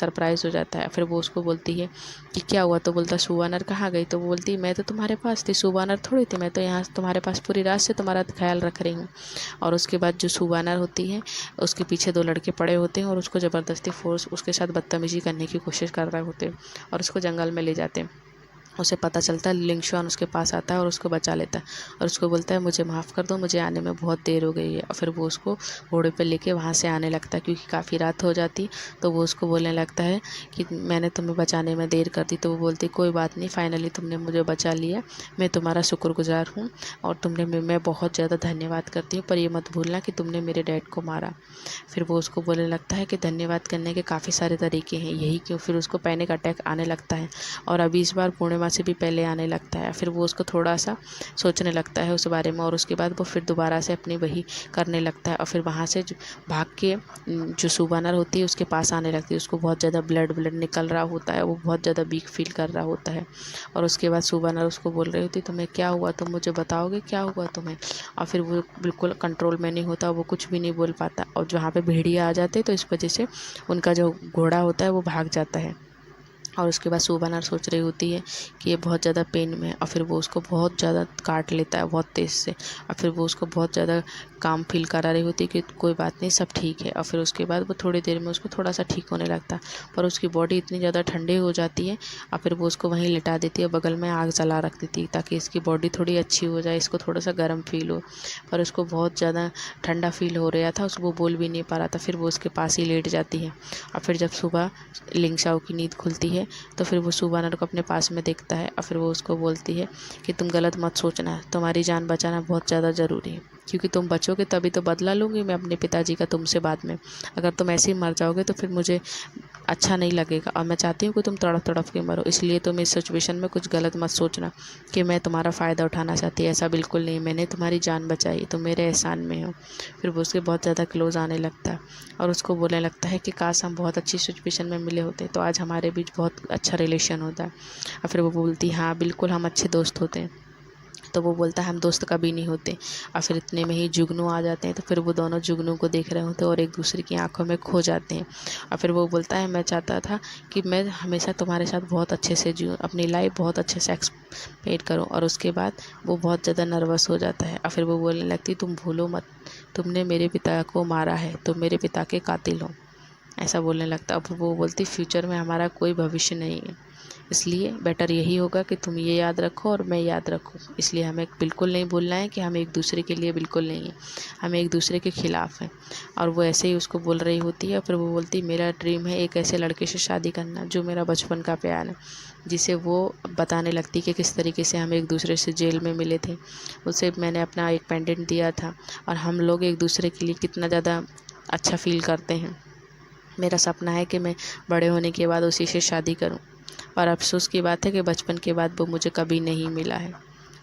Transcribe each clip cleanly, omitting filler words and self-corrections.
Surprise हो जाता है। फिर वो उसको बोलती है कि क्या हुआ, तो बोलता सुवानर कहाँ गई, तो वो बोलती मैं तो तुम्हारे पास थी, सुवानर थोड़ी थी, मैं तो यहाँ तुम्हारे पास पूरी रात से तुम्हारा ख्याल रख रही हूँ। और उसके बाद जो सुवानर होती है उसके पीछे 2 लड़के पड़े होते हैं और उसको ज़बरदस्ती फोर्स उसके साथ बदतमीजी करने की कोशिश कर रहे होते हैं और उसको जंगल में ले जाते हैं। उसे पता चलता है, लिंगशुआन उसके पास आता है और उसको बचा लेता है और उसको बोलता है मुझे माफ़ कर दो, मुझे आने में बहुत देर हो गई है। और फिर वो उसको घोड़े पे लेके वहाँ से आने लगता है क्योंकि काफ़ी रात हो जाती। तो वो उसको बोलने लगता है कि मैंने तुम्हें बचाने में देर कर दी। तो वो बोलती कोई बात नहीं, फ़ाइनली तुमने मुझे बचा लिया, मैं तुम्हारा शुक्रगुजार हूँ और मैं बहुत ज़्यादा धन्यवाद करती हूँ, पर ये मत भूलना कि तुमने मेरे डैड को मारा। फिर वो उसको बोलने लगता है कि धन्यवाद करने के काफ़ी सारे तरीके हैं, यही क्यों। फिर उसको पैनिक अटैक आने लगता है और अभी इस बार पूर्णिमा से भी पहले आने लगता है। फिर वो उसको थोड़ा सा सोचने लगता है उस बारे में और उसके बाद वो फिर दोबारा से अपनी वही करने लगता है और फिर वहाँ से भाग के जो सुबानर होती है उसके पास आने लगती है। उसको बहुत ज़्यादा ब्लड निकल रहा होता है, वो बहुत ज़्यादा वीक फील कर रहा होता है और उसके बाद सुबानर उसको बोल रही होती तुम्हें क्या हुआ, तुम मुझे बताओगे क्या हुआ तुम्हें। और फिर वो बिल्कुल कंट्रोल में नहीं होता, वो कुछ भी नहीं बोल पाता और जहाँ पे भेड़िया आ जाते तो इस वजह से उनका जो घोड़ा होता है वो भाग जाता है। और उसके बाद सुबानर सोच रही होती है कि ये बहुत ज़्यादा पेन में है और फिर वो उसको बहुत ज़्यादा काट लेता है बहुत तेज़ से और फिर वो उसको बहुत ज़्यादा काम फील करा रही होती है कि कोई बात नहीं सब ठीक है। और फिर उसके बाद वो थोड़ी देर में उसको थोड़ा सा ठीक होने लगता है पर उसकी बॉडी इतनी ज़्यादा ठंडी हो जाती है और फिर वो उसको वहीं लिटा देती है, बगल में आग जला रख देती है ताकि इसकी बॉडी थोड़ी अच्छी हो जाए, इसको थोड़ा सा गर्म फील हो। पर उसको बहुत ज़्यादा ठंडा फील हो रहा था, उसको बोल भी नहीं पा रहा था। फिर वो उसके पास ही लेट जाती है और फिर जब सुबह लिंगशाओ की नींद खुलती है तो फिर वो सुबानर को अपने पास में देखता है और फिर वो उसको बोलती है कि तुम गलत मत सोचना, तुम्हारी जान बचाना बहुत ज़्यादा ज़रूरी है, क्योंकि तुम बचोगे तभी तो बदला लूँगी मैं अपने पिताजी का तुमसे बाद में। अगर तुम ऐसे ही मर जाओगे तो फिर मुझे अच्छा नहीं लगेगा और मैं चाहती हूँ कि तुम तड़प तड़प के मरो, इसलिए तुम इस सिचुएशन में कुछ गलत मत सोचना कि मैं तुम्हारा फ़ायदा उठाना चाहती है, ऐसा बिल्कुल नहीं, मैंने तुम्हारी जान बचाई, तुम मेरे एहसान में हो। फिर वो उसके बहुत ज़्यादा क्लोज आने लगता है और उसको बोलने लगता है कि काश हम बहुत अच्छी सिचुएशन में मिले होते तो आज हमारे बीच बहुत अच्छा रिलेशन होता है। और फिर वो बोलती हाँ बिल्कुल हम अच्छे दोस्त होते हैं। तो वो बोलता है हम दोस्त कभी नहीं होते। और फिर इतने में ही जुगनू आ जाते हैं तो फिर वो दोनों जुगनू को देख रहे होते हैं और एक दूसरे की आंखों में खो जाते हैं। और फिर वो बोलता है मैं चाहता था कि मैं हमेशा तुम्हारे साथ बहुत अच्छे से जीऊँ, अपनी लाइफ बहुत अच्छे से एक्सपेक्ट करूँ। और उसके बाद वो बहुत ज़्यादा नर्वस हो जाता है और फिर वो बोलने लगती तुम भूलो मत, तुमने मेरे पिता को मारा है, तुम मेरे पिता के कातिल हो, ऐसा बोलने लगता। अब वो बोलती फ्यूचर में हमारा कोई भविष्य नहीं है, इसलिए बेटर यही होगा कि तुम ये याद रखो और मैं याद रखूँ, इसलिए हमें बिल्कुल नहीं बोलना है कि हम एक दूसरे के लिए बिल्कुल नहीं है, हम एक दूसरे के ख़िलाफ़ हैं। और वो ऐसे ही उसको बोल रही होती है। फिर वो बोलती मेरा ड्रीम है एक ऐसे लड़के से शादी करना जो मेरा बचपन का प्यार है, जिसे वो बताने लगती कि किस तरीके से हम एक दूसरे से जेल में मिले थे, उसे मैंने अपना एक पेंडेंट दिया था और हम लोग एक दूसरे के लिए कितना ज़्यादा अच्छा फील करते हैं। मेरा सपना है कि मैं बड़े होने के बाद उसी से शादी करूं, और अफसोस की बात है कि बचपन के बाद वो मुझे कभी नहीं मिला है।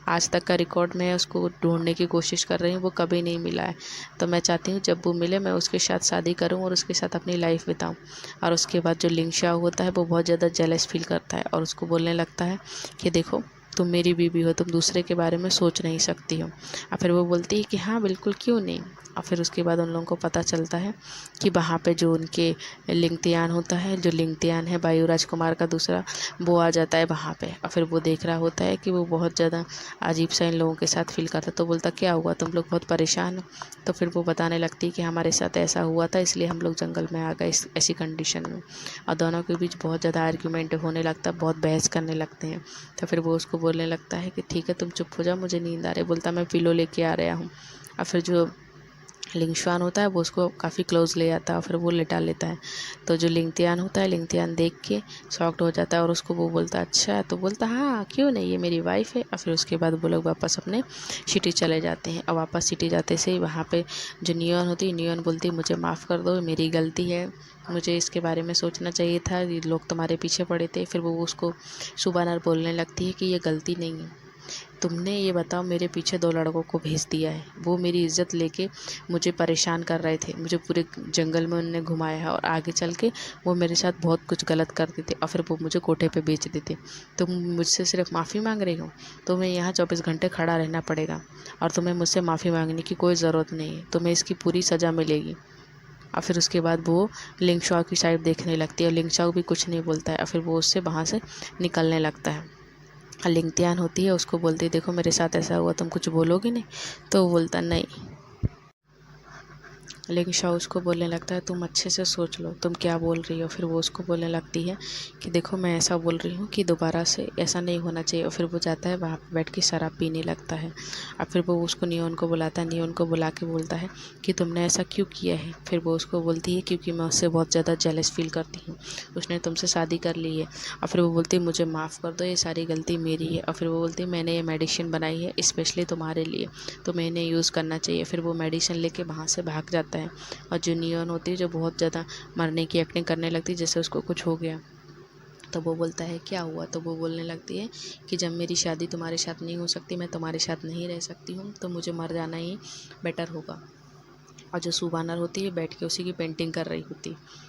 आज तक का रिकॉर्ड मैं उसको ढूंढने की कोशिश कर रही हूँ, वो कभी नहीं मिला है। तो मैं चाहती हूँ जब वो मिले मैं उसके साथ शादी करूँ और उसके साथ अपनी लाइफ बिताऊँ। और उसके बाद जो लिंगशाओ होता है वो बहुत ज़्यादा जेलस फील करता है और उसको बोलने लगता है कि देखो तुम मेरी बीवी हो, तुम दूसरे के बारे में सोच नहीं सकती हो। और फिर वो बोलती है कि हाँ बिल्कुल क्यों नहीं। और फिर उसके बाद उन लोगों को पता चलता है कि वहाँ पे जो उनके लिंगतियान होता है, जो लिंगतियान है वायु राजकुमार का दूसरा, वो आ जाता है वहाँ पे। और फिर वो देख रहा होता है कि वो बहुत ज़्यादा अजीब सा इन लोगों के साथ फील करता है। तो बोलता क्या हुआ, तुम लोग बहुत परेशान हो। तो फिर वो बताने लगती कि हमारे साथ ऐसा हुआ था इसलिए हम लोग जंगल में आ गए इस ऐसी कंडीशन में। और दोनों के बीच बहुत ज़्यादा आर्ग्यूमेंट होने लगता है, बहुत बहस करने लगते हैं। तो फिर वो उसको बोलने लगता है कि ठीक है तुम चुप हो जाओ, मुझे नींद आ रही है। बोलता मैं पिलो लेके आ रहा हूँ। और फिर जो लिंगशुआन होता है वो उसको काफ़ी क्लोज ले आता है और फिर वो लिटा लेता है। तो जो लिंगतियान होता है, लिंगतियान देख के शॉक्ड हो जाता है और उसको वो बोलता है अच्छा, तो बोलता हाँ क्यों नहीं, ये मेरी वाइफ है। और फिर उसके बाद वो लोग वापस अपने सिटी चले जाते हैं। और वापस सिटी जाते से ही वहाँ पे जो नियॉन होती है, नियॉन बोलती मुझे माफ़ कर दो, मेरी गलती है, मुझे इसके बारे में सोचना चाहिए था, ये लोग तुम्हारे पीछे पड़े थे। फिर वो उसको सुबानर बोलने लगती है कि ये गलती नहीं है, तुमने ये बताओ मेरे पीछे 2 लड़कों को भेज दिया है, वो मेरी इज़्ज़त लेके मुझे परेशान कर रहे थे, मुझे पूरे जंगल में उन्होंने घुमाया है और आगे चल के वो मेरे साथ बहुत कुछ गलत करते थे और फिर वो मुझे कोठे पे बेच देते। तुम मुझसे सिर्फ माफ़ी मांग रही हो, तुम्हें यहाँ 24 घंटे खड़ा रहना पड़ेगा और तुम्हें मुझसे माफ़ी मांगने की कोई ज़रूरत नहीं है, तुम्हें इसकी पूरी सज़ा मिलेगी। और फिर उसके बाद वो लिंगशाओ की साइड देखने लगती है और लिंगशाओ भी कुछ नहीं बोलता है और फिर वो उससे वहाँ से निकलने लगता है। लिंगतियान होती है, उसको बोलती है देखो मेरे साथ ऐसा हुआ, तुम कुछ बोलोगे नहीं? तो वो बोलता नहीं। लिंगशाओ उसको बोलने लगता है तुम अच्छे से सोच लो तुम क्या बोल रही हो। फिर वो उसको बोलने लगती है कि देखो मैं ऐसा बोल रही हूँ कि दोबारा से ऐसा नहीं होना चाहिए। और फिर वो जाता है वहाँ पे बैठ के शराब पीने लगता है। और फिर वो उसको नियोन को बुलाता है, नियोन को बुला के बोलता है कि तुमने ऐसा क्यों किया है। फिर वो उसको बोलती है क्योंकि मैं उससे बहुत ज़्यादा जेलस फील करती हूँ, उसने तुमसे शादी कर ली है। और फिर वो बोलती है मुझे माफ़ कर दो, ये सारी गलती मेरी है। और फिर वो बोलती है मैंने ये मेडिसिन बनाई है स्पेशली तुम्हारे लिए, तो मैंने यूज़ करना चाहिए। फिर वो मेडिसिन लेके वहाँ से भाग जाता है। और जो नियॉन होती है जो बहुत ज़्यादा मरने की एक्टिंग करने लगती है जैसे उसको कुछ हो गया। तो वो बोलता है क्या हुआ। तो वो बोलने लगती है कि जब मेरी शादी तुम्हारे साथ नहीं हो सकती, मैं तुम्हारे साथ नहीं रह सकती हूँ, तो मुझे मर जाना ही बेटर होगा। और जो सुबानर होती है बैठ के उसी की पेंटिंग कर रही होती है।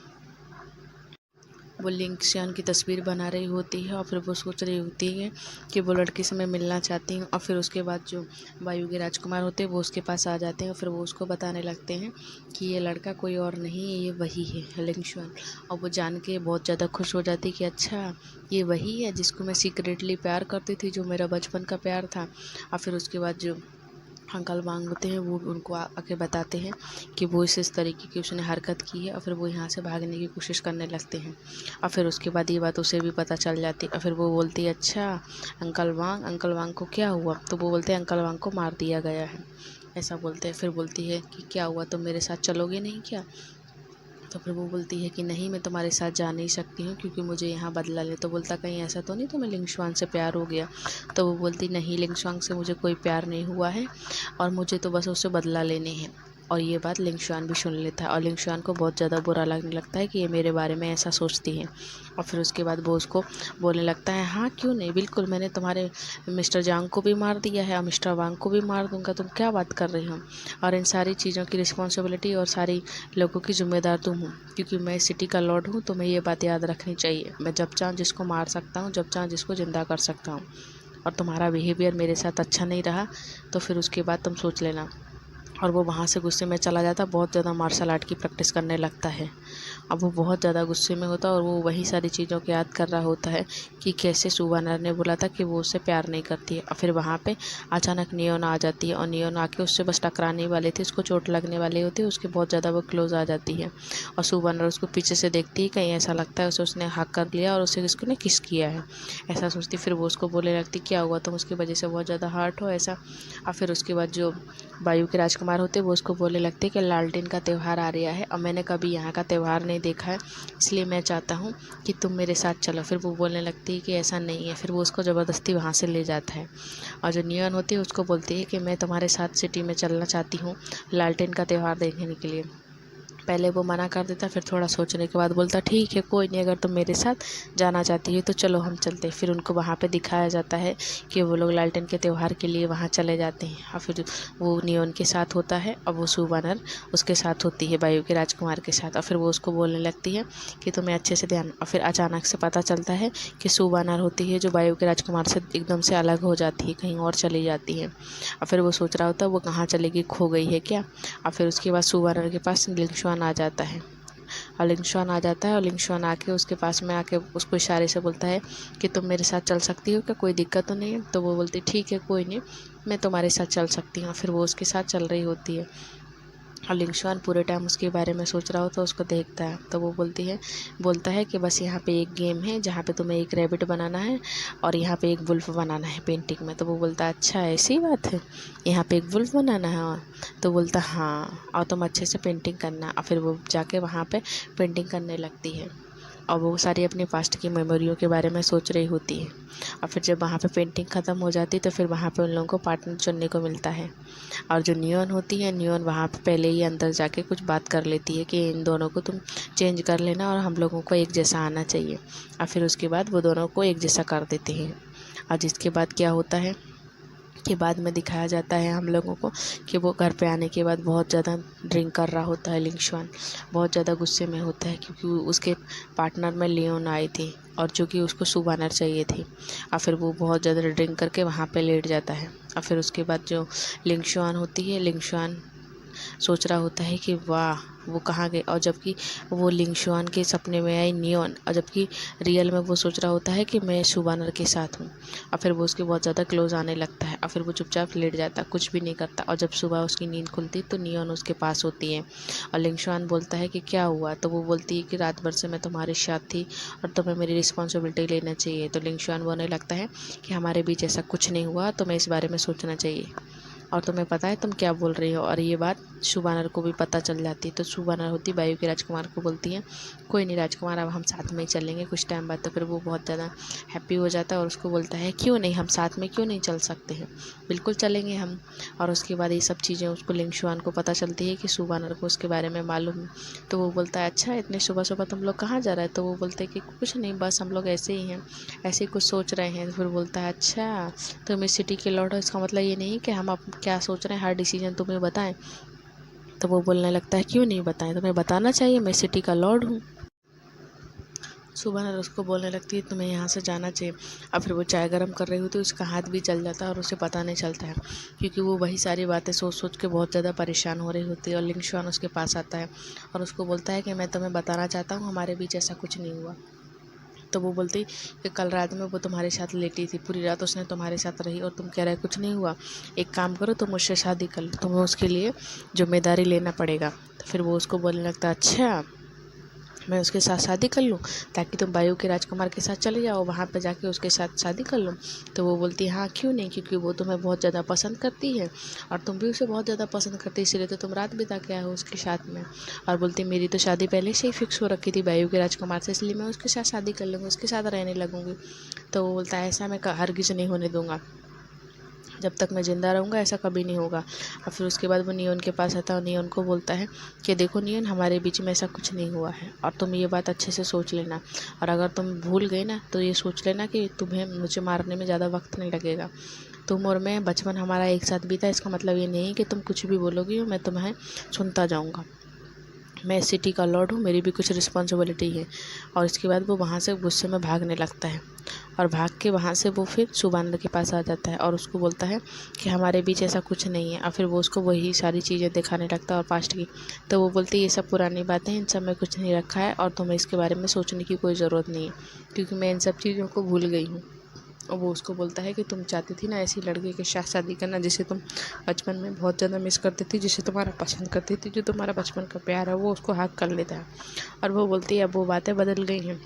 वो लिंगशियान की तस्वीर बना रही होती है और फिर वो सोच रही होती है कि वो लड़की से मैं मिलना चाहती हूँ। और फिर उसके बाद जो वायु के राजकुमार होते हैं वो उसके पास आ जाते हैं और फिर वो उसको बताने लगते हैं कि ये लड़का कोई और नहीं, ये वही है लिंगशियान। और वो जान के बहुत ज़्यादा खुश हो जाती है कि अच्छा ये वही है जिसको मैं सीक्रेटली प्यार करती थी, जो मेरा बचपन का प्यार था। और फिर उसके बाद जो अंकल वांग होते हैं वो उनको आके बताते हैं कि वो इस तरीके की उसने हरकत की है। और फिर वो यहाँ से भागने की कोशिश करने लगते हैं। और फिर उसके बाद ये बात उसे भी पता चल जाती है। और फिर वो बोलती है अच्छा अंकल वांग को क्या हुआ। तो वो बोलते हैं अंकल वांग को मार दिया गया है, ऐसा बोलते हैं। फिर बोलती है कि क्या हुआ, तुम मेरे साथ चलोगे नहीं क्या। तो फिर वो बोलती है कि नहीं मैं तुम्हारे साथ जा नहीं सकती हूँ क्योंकि मुझे यहाँ बदला ले। तो बोलता कहीं ऐसा तो नहीं तुम्हें लिंगशुआन से प्यार हो गया। तो वो बोलती नहीं लिंगशुआन से मुझे कोई प्यार नहीं हुआ है और मुझे तो बस उससे बदला लेने हैं। और ये बात लिंगशुआन भी सुन लेता है और लिंगशुआन को बहुत ज़्यादा बुरा लगने लगता है कि ये मेरे बारे में ऐसा सोचती है। और फिर उसके बाद वो उसको बोलने लगता है हाँ क्यों नहीं, बिल्कुल मैंने तुम्हारे मिस्टर जांग को भी मार दिया है और मिस्टर वांग को भी मार दूंगा, तुम क्या बात कर रही हो। और इन सारी चीज़ों की रिस्पॉन्सिबिलिटी और सारी लोगों की ज़िम्मेदार तुम हो, क्योंकि मैं सिटी का लॉर्ड हूँ। तो मैं ये बात याद रखनी चाहिए, मैं जब चाहूँ जिसको मार सकता हूँ, जब चाहूँ जिसको ज़िंदा कर सकता हूँ। और तुम्हारा बिहेवियर मेरे साथ अच्छा नहीं रहा तो फिर उसके बाद तुम सोच लेना। और वो वहाँ से गुस्से में चला जाता, बहुत ज़्यादा मार्शल आर्ट की प्रैक्टिस करने लगता है। अब वो बहुत ज़्यादा गुस्से में होता है और वो वही सारी चीज़ों को याद कर रहा होता है कि कैसे सुबानर ने बोला था कि वो उससे प्यार नहीं करती है। और फिर वहाँ पे अचानक नियोन आ जाती है और नियोन आके उससे बस टकराने वाली थी, उसको चोट लगने वाली होती है, उसके बहुत ज़्यादा वो क्लोज आ जाती है। और सुबानर उसको पीछे से देखती है, कहीं ऐसा लगता है उसे उसने हक कर लिया और उसे उसने किस किया है, ऐसा सोचती। फिर वो उसको बोलने लगती क्या हुआ, तुम उसकी वजह से बहुत ज़्यादा हर्ट हो ऐसा। और फिर उसके बाद जो वायु के राजकुमार होते वो उसको बोलने लगते कि लालटेन का त्यौहार आ रहा है और मैंने कभी यहाँ का त्यौहार नहीं देखा है, इसलिए मैं चाहता हूँ कि तुम मेरे साथ चलो। फिर वो बोलने लगती है कि ऐसा नहीं है। फिर वो उसको ज़बरदस्ती वहाँ से ले जाता है। और जो नियॉन होती है उसको बोलती है कि मैं तुम्हारे साथ सिटी में चलना चाहती हूँ लालटेन का त्यौहार देखने के लिए। पहले वो मना कर देता, फिर थोड़ा सोचने के बाद बोलता ठीक है कोई नहीं, अगर तुम मेरे साथ जाना चाहती है तो चलो हम चलते हैं। फिर उनको वहाँ पे दिखाया जाता है कि वो लोग लालटेन के त्यौहार के लिए वहाँ चले जाते हैं। और फिर वो नियोन के साथ होता है और वो सुबानर उसके साथ होती है वायु के राजकुमार के साथ। और फिर वो उसको बोलने लगती है कि तुम्हें अच्छे से ध्यान। और फिर अचानक से पता चलता है कि सुबानर होती है जो वायु के राजकुमार से एकदम से अलग हो जाती है, कहीं और चली जाती है। और फिर वो सोच रहा होता है वो कहाँ चलेगी, खो गई है क्या। और फिर उसके बाद सुबानर के पास लिंगशुआन आ जाता है और लिंगशुआन आ जाता है और लिंगशुआन आके उसके पास में आके उसको इशारे से बोलता है कि तुम मेरे साथ चल सकती हो क्या, कोई दिक्कत तो नहीं है। तो वो बोलती ठीक है कोई नहीं, मैं तुम्हारे साथ चल सकती हूँ। फिर वो उसके साथ चल रही होती है और लिंगशुआन पूरे टाइम उसके बारे में सोच रहा होता है, उसको देखता है। तो वो बोलता है कि बस यहाँ पे एक गेम है जहाँ पे तुम्हें एक रैबिट बनाना है और यहाँ पे एक वुल्फ बनाना है पेंटिंग में। तो वो बोलता है अच्छा ऐसी बात है, यहाँ पे एक वुल्फ बनाना है। तो बोलता हाँ और तुम अच्छे से पेंटिंग करना। और फिर वो जाके वहाँ पे पेंटिंग करने लगती है और वो सारी अपनी पास्ट की मेमोरियों के बारे में सोच रही होती है। और फिर जब वहाँ पे पेंटिंग ख़त्म हो जाती तो फिर वहाँ पे उन लोगों को पार्टनर चुनने को मिलता है। और जो नियॉन होती है, नियॉन वहाँ पे पहले ही अंदर जाके कुछ बात कर लेती है कि इन दोनों को तुम चेंज कर लेना और हम लोगों को एक जैसा आना चाहिए। और फिर उसके बाद वो दोनों को एक जैसा कर देते हैं। और जिसके बाद क्या होता है कि बाद में दिखाया जाता है हम लोगों को कि वो घर पे आने के बाद बहुत ज़्यादा ड्रिंक कर रहा होता है। लिंगशुआन बहुत ज़्यादा गुस्से में होता है क्योंकि उसके पार्टनर में लियोन आई थी और जो कि उसको सुबानर चाहिए थी। और फिर वो बहुत ज़्यादा ड्रिंक करके वहाँ पे लेट जाता है। और फिर उसके बाद जो लिंगशुआन होती है, लिंगशुआन सोच रहा होता है कि वाह वो कहाँ गए, और जबकि वो लिंगशुआन के सपने में आई नियॉन, और जबकि रियल में वो सोच रहा होता है कि मैं सुबानर के साथ हूँ। और फिर वो उसके बहुत ज़्यादा क्लोज आने लगता है, और फिर वो चुपचाप लेट जाता, कुछ भी नहीं करता। और जब सुबह उसकी नींद खुलती तो नियॉन उसके पास होती है, और लिंगशुआन बोलता है कि क्या हुआ, तो वो बोलती है कि रात भर से मैं तुम्हारे साथ थी और तुम्हें मेरी रिस्पॉन्सिबिलिटी लेना चाहिए। तो लिंगशुआन बोलने लगता है कि हमारे बीच ऐसा कुछ नहीं हुआ, तुम्हें इस बारे में सोचना चाहिए, और तुम्हें पता है तुम क्या बोल रही हो। और ये बात सुबानर को भी पता चल जाती है। तो सुबानर होती वायु के राजकुमार को बोलती है कोई नहीं राजकुमार, अब हम साथ में ही चलेंगे कुछ टाइम बाद। तो फिर वो बहुत ज़्यादा हैप्पी हो जाता है और उसको बोलता है क्यों नहीं, हम साथ में क्यों नहीं चल सकते हैं, बिल्कुल चलेंगे हम। और उसके बाद ये सब चीज़ें उसको लिंगशुआन को पता चलती है कि सुबानर को उसके बारे में मालूम है। तो वो बोलता है अच्छा इतने सुबह सुबह तुम लोग कहाँ जा रहे हैं। तो वो बोलते हैं कि कुछ नहीं, बस हम लोग ऐसे ही हैं, ऐसे ही कुछ सोच रहे हैं। तो फिर बोलता है अच्छा तुम इस सिटी के लॉर्ड हो, इसका मतलब ये नहीं कि हम अब क्या सोच रहे हैं हर डिसीजन तुम्हें बताएं। तो वो बोलने लगता है क्यों नहीं बताएं, तुम्हें बताना चाहिए, मैं सिटी का लॉर्ड हूँ। सुबह उसको बोलने लगती है तुम्हें यहाँ से जाना चाहिए। और फिर वो चाय गर्म कर रही होती है, उसका हाथ भी जल जाता है और उसे पता नहीं चलता है, क्योंकि वो वही सारी बातें सोच सोच के बहुत ज़्यादा परेशान हो रही होती है। और लिंगशुआन उसके पास आता है और उसको बोलता है कि मैं तुम्हें बताना चाहता हूँ हमारे बीच ऐसा कुछ नहीं हुआ। तो वो बोलती कि कल रात में वो तुम्हारे साथ लेटी थी, पूरी रात उसने तुम्हारे साथ रही और तुम कह रहे कुछ नहीं हुआ। एक काम करो तुम मुझसे शादी कर लो, तुम्हें उसके लिए जिम्मेदारी लेना पड़ेगा। तो फिर वो उसको बोलने लगता अच्छा मैं उसके साथ शादी कर लूँ, ताकि तुम वायु के राजकुमार के साथ चले जाओ, वहाँ पे जाके उसके साथ शादी कर लो। तो वो बोलती है हाँ क्यों नहीं, क्योंकि वो तुम्हें बहुत ज़्यादा पसंद करती है और तुम भी उसे बहुत ज़्यादा पसंद करती है, इसलिए तो तुम रात बिता के आए हो उसके साथ में। और बोलती मेरी तो शादी पहले से ही फिक्स हो रखी थी वायु के राजकुमार से, इसलिए मैं उसके साथ शादी कर लूँगी, उसके साथ रहने लगूँगी। तो वो बोलता है ऐसा मैं हरगिज़ नहीं होने दूँगा, जब तक मैं ज़िंदा रहूँगा ऐसा कभी नहीं होगा। और फिर उसके बाद वो नियॉन के पास आता है और नियॉन को बोलता है कि देखो नियॉन हमारे बीच में ऐसा कुछ नहीं हुआ है और तुम ये बात अच्छे से सोच लेना, और अगर तुम भूल गए ना तो ये सोच लेना कि तुम्हें मुझे मारने में ज़्यादा वक्त नहीं लगेगा। तुम और मैं बचपन हमारा एक साथ बीता, इसका मतलब ये नहीं कि तुम कुछ भी बोलोगी मैं तुम्हें सुनता जाऊँगा। मैं सिटी का लॉर्ड हूँ, मेरी भी कुछ रिस्पॉन्सिबिलिटी है। और इसके बाद वो वहाँ से गुस्से में भागने लगता है और भाग के वहाँ से वो फिर सुबानर के पास आ जाता है और उसको बोलता है कि हमारे बीच ऐसा कुछ नहीं है। और फिर वो उसको वही सारी चीज़ें दिखाने लगता है और पास्ट की। तो वो बोलती है ये सब पुरानी बातें, इन सब में कुछ नहीं रखा है और तुम्हें इसके बारे में सोचने की कोई ज़रूरत नहीं है, क्योंकि मैं इन सब चीज़ों को भूल गई हूँ। और वो उसको बोलता है कि तुम चाहती थी ना ऐसी लड़के के साथ शादी करना जिसे तुम बचपन में बहुत ज़्यादा मिस करती थी, जिसे तुम्हारा पसंद करती थी, जो तुम्हारा बचपन का प्यार है वो उसको हाथ कर लेता है। और वो बोलती है अब वो बातें बदल गई हैं।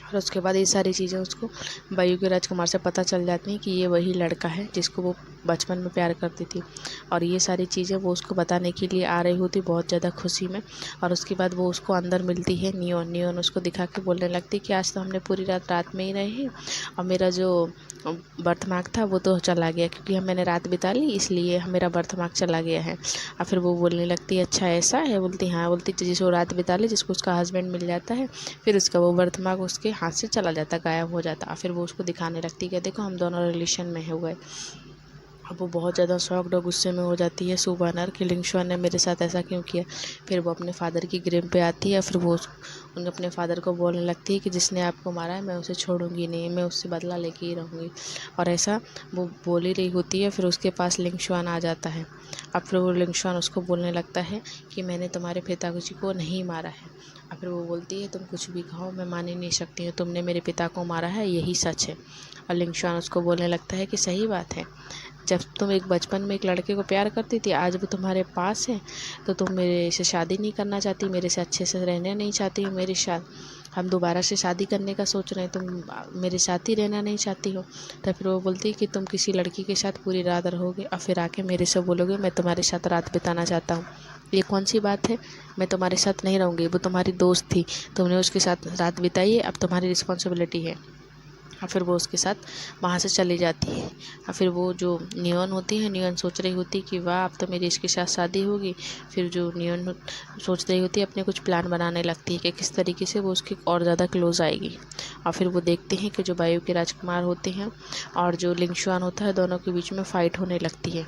और उसके बाद ये सारी चीज़ें उसको वायु के राजकुमार से पता चल जाती हैं कि ये वही लड़का है जिसको वो बचपन में प्यार करती थी। और ये सारी चीज़ें वो उसको बताने के लिए आ रही होती बहुत ज़्यादा खुशी में। और उसके बाद वो उसको अंदर मिलती है नियॉन। नियॉन उसको दिखा के बोलने लगती कि आज तो हमने पूरी रात में ही रहे हैं और मेरा जो बर्थमार्क था वो तो चला गया, क्योंकि मैंने रात बिता ली इसलिए मेरा बर्थमार्क चला गया है। और फिर वो बोलने लगती है अच्छा ऐसा है। बोलती हाँ, बोलती जिसको रात बिता ली, जिसको उसका हस्बैंड मिल जाता है, फिर उसका वो बर्थमार्क उसके हाथ से चला जाता, गायब हो जाता। फिर वो उसको दिखाने लगती है देखो हम दोनों रिलेशन में हो गए। अब वो बहुत ज़्यादा शॉक्ड और गुस्से में हो जाती है सुबानर कि लिंगशुआन ने मेरे साथ ऐसा क्यों किया। फिर वो अपने फादर की ग्रिम पे आती है। फिर वो उन अपने फादर को बोलने लगती है कि जिसने आपको मारा है मैं उसे छोड़ूंगी नहीं, मैं उससे बदला लेके ही रहूँगी। और ऐसा वो बोल ही रही होती है, फिर उसके पास लिंगशुआन आ जाता है। अब फिर वो लिंगशुआन उसको बोलने लगता है कि मैंने तुम्हारे पिताजी को नहीं मारा है। और फिर वो बोलती है तुम कुछ भी कहो मैं मान ही नहीं सकती हूँ, तुमने मेरे पिता को मारा है, यही सच है। और लिंगशुआन उसको बोलने लगता है कि सही बात है, जब तुम एक बचपन में एक लड़के को प्यार करती थी, आज वो तुम्हारे पास है तो तुम मेरे से शादी नहीं करना चाहती, मेरे से अच्छे से रहना नहीं चाहती हो, मेरे साथ हम दोबारा से शादी करने का सोच रहे हैं, तुम मेरे साथ ही रहना नहीं चाहती हो। तो फिर वो बोलती है कि तुम किसी लड़की के साथ पूरी रात रहोगे और फिर आके मेरे से बोलोगे मैं तुम्हारे साथ रात बिताना चाहता हूँ, ये कौन सी बात है। मैं तुम्हारे साथ नहीं रहूँगी, वो तुम्हारी दोस्त थी, तुमने उसके साथ रात बिताई है, अब तुम्हारी रिस्पॉन्सिबिलिटी है। और फिर वो उसके साथ वहाँ से चली जाती है। और फिर वो जो नियॉन होती है, नियॉन सोच रही होती कि वाह अब तो मेरी इसके साथ शादी होगी। फिर जो नियॉन सोच रही होती है अपने कुछ प्लान बनाने लगती है कि किस तरीके से वो उसकी और ज़्यादा क्लोज आएगी। और फिर वो देखते हैं कि जो वायु के राजकुमार होते हैं और जो लिंगशुआन होता है, दोनों के बीच में फ़ाइट होने लगती है।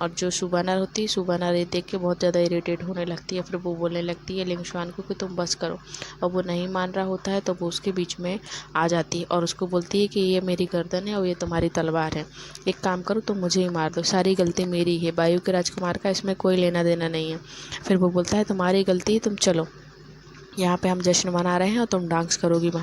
और जो सुबानर होती है, सुबानर ये देख के बहुत ज़्यादा इरिटेट होने लगती है। फिर वो बोलने लगती है लिंगशुआन को कि तुम बस करो। और वो नहीं मान रहा होता है तो वो उसके बीच में आ जाती है और उसको बोलती है कि ये मेरी गर्दन है और ये तुम्हारी तलवार है, एक काम करो तुम मुझे ही मार दो, सारी गलती मेरी है, वायु के राजकुमार का इसमें कोई लेना देना नहीं है। फिर वो बोलता है तुम्हारी गलती है, तुम चलो, यहाँ पे हम जश्न मना रहे हैं और तुम डांस करोगी वहाँ